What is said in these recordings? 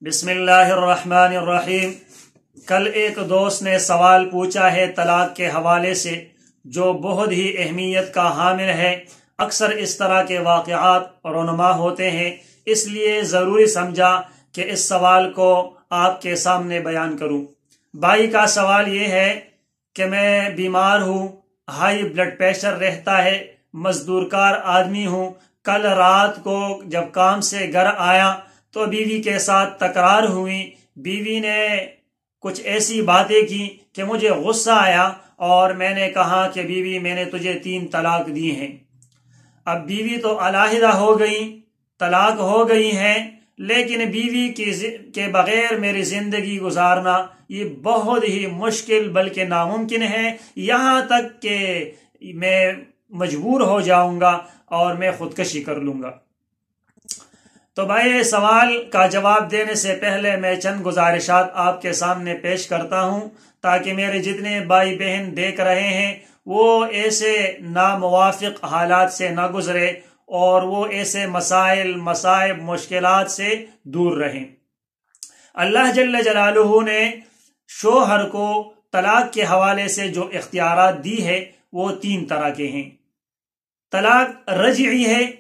बिस्मिल्लाहिर्रहमानिर्रहीम। कल एक दोस्त ने सवाल पूछा है तलाक के हवाले से, जो बहुत ही अहमियत का हामिल है। अक्सर इस तरह के वाक़यात रोनुमा होते हैं, इसलिए ज़रूरी समझा कि इस सवाल को आपके सामने बयान करूं। भाई का सवाल ये है कि मैं बीमार हूँ, हाई ब्लड प्रेशर रहता है, मजदूरकार आदमी हूँ। कल रात को जब काम से घर आया तो बीवी के साथ तकरार हुई। बीवी ने कुछ ऐसी बातें की कि मुझे गुस्सा आया और मैंने कहा कि बीवी, मैंने तुझे 3 तलाक दी हैं। अब बीवी तो अलहदा हो गई, तलाक हो गई है, लेकिन बीवी के बगैर मेरी जिंदगी गुजारना ये बहुत ही मुश्किल बल्कि नामुमकिन है। यहाँ तक कि मैं मजबूर हो जाऊंगा और मैं खुदकशी कर लूंगा। तो भाई, सवाल का जवाब देने से पहले मैं चंद गुजारिशात आपके सामने पेश करता हूं, ताकि मेरे जितने भाई बहन देख रहे हैं वो ऐसे नामुवाफिक हालात से ना गुजरे और वो ऐसे मसाइब मुश्किलात से दूर रहें। अल्लाह जल्ल जलालुहु ने शोहर को तलाक के हवाले से जो इख्तियारात दी है वो 3 तरह के हैं। तलाक रजई है।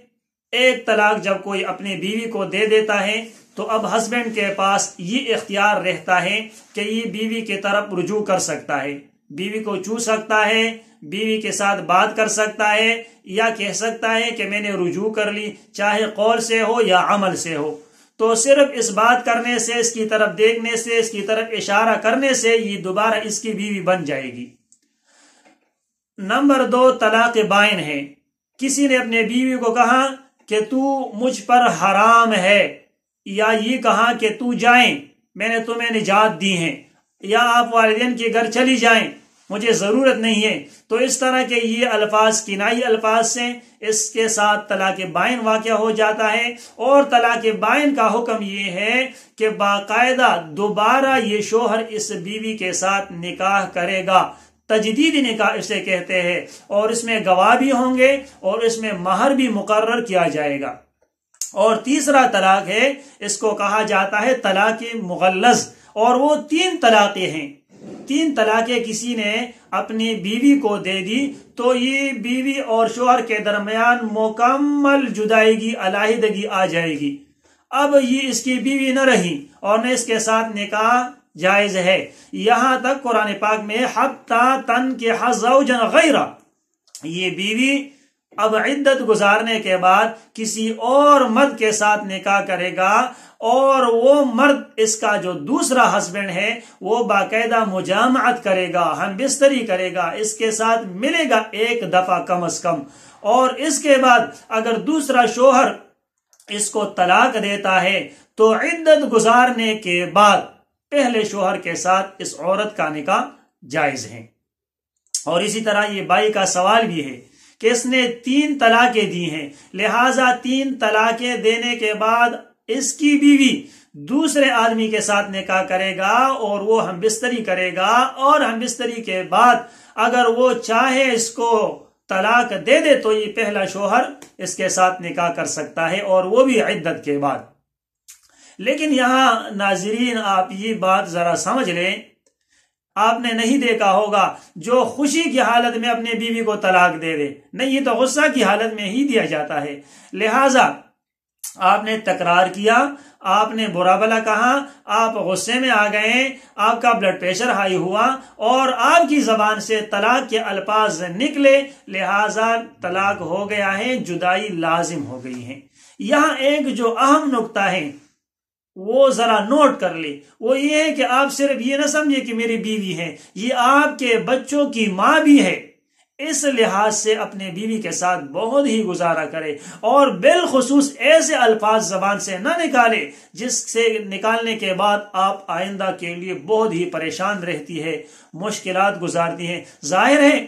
एक तलाक जब कोई अपनी बीवी को दे देता है तो अब हस्बैंड के पास ये इख्तियार रहता है कि ये बीवी की तरफ रुजू कर सकता है, बीवी को छू सकता है, बीवी के साथ बात कर सकता है, या कह सकता है कि मैंने रुजू कर ली, चाहे कौल से हो या अमल से हो। तो सिर्फ इस बात करने से, इसकी तरफ देखने से, इसकी तरफ इशारा करने से ये दोबारा इसकी बीवी बन जाएगी। नंबर 2 तलाक बाइन है। किसी ने अपने बीवी को कहा कि तू मुझ पर हराम है, या ये कहा कि तू जाए, मैंने तुम्हें निजात दी है, या आप वालिदैन के घर चली जाएं, मुझे जरूरत नहीं है। तो इस तरह के ये अल्फाज किनाई अल्फाज से इसके साथ तलाक बाइन वाक़या हो जाता है। और तलाक बाइन का हुक्म ये है कि बाकायदा दोबारा ये शोहर इस बीवी के साथ निकाह करेगा। तजदीद निकाह इसे कहते हैं, और इसमें गवाह भी होंगे और इसमें महर भी मुकर्रर किया जाएगा। और तीसरा तलाक है, इसको कहा जाता है तलाक मुगल्लज़, और वो 3 तलाक़ें हैं। 3 तलाक़ें किसी ने अपनी बीवी को दे दी तो ये बीवी और शोहर के दरमियान मुकम्मल जुदाईगी, अलहदगी आ जाएगी। अब ये इसकी बीवी न रही और न इसके साथ निकाह जायज है। यहां तक कुरान पाक में हत्ता तनकिह ज़ौजन गैरा, ये बीवी अब इद्दत गुजारने के बाद किसी और मर्द के साथ निकाह करेगा, और वो मर्द इसका जो दूसरा हस्बैंड है वो बाकायदा मुजामअत करेगा, हम बिस्तरी करेगा, इसके साथ मिलेगा 1 दफा कम अज कम। और इसके बाद अगर दूसरा शोहर इसको तलाक देता है तो इद्दत गुजारने के बाद पहले शोहर के साथ इस औरत का निकाह जायज है। और इसी तरह ये भाई का सवाल भी है कि इसने 3 तलाकें दी हैं, लिहाजा 3 तलाकें देने के बाद इसकी बीवी दूसरे आदमी के साथ निकाह करेगा और वो हम बिस्तरी करेगा, और हम बिस्तरी के बाद अगर वो चाहे इसको तलाक दे दे तो ये पहला शोहर इसके साथ निकाह कर सकता है, और वो भी इद्दत के बाद। लेकिन यहां नाजरीन आप ये बात जरा समझ लें, आपने नहीं देखा होगा जो खुशी की हालत में अपने बीवी को तलाक दे दे, नहीं, ये तो गुस्सा की हालत में ही दिया जाता है। लिहाजा आपने तकरार किया, आपने बुरा भला कहा, आप गुस्से में आ गए, आपका ब्लड प्रेशर हाई हुआ और आपकी जबान से तलाक के अल्फाज निकले, लिहाजा तलाक हो गया है, जुदाई लाजिम हो गई है। यहाँ एक जो अहम नुक्ता है वो जरा नोट कर ले, वो ये है कि आप सिर्फ ये ना समझे कि मेरी बीवी है, ये आपके बच्चों की माँ भी है। इस लिहाज से अपने बीवी के साथ बहुत ही गुजारा करे, और बिलखुसूस ऐसे अल्फाज जबान से ना निकाले जिससे निकालने के बाद आप आइंदा के लिए बहुत ही परेशान रहती है, मुश्किलात गुजारती हैं। जाहिर है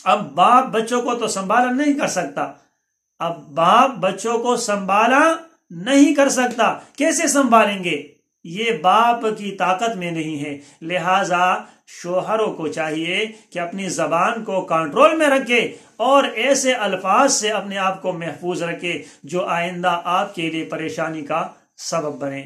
अब बाप बच्चों को तो संभाला नहीं कर सकता, अब बाप बच्चों को संभाला नहीं कर सकता, कैसे संभालेंगे, ये बाप की ताकत में नहीं है। लिहाजा शोहरों को चाहिए कि अपनी जबान को कंट्रोल में रखे और ऐसे अल्फाज से अपने आप को महफूज रखे जो आइंदा आपके लिए परेशानी का सबब बने।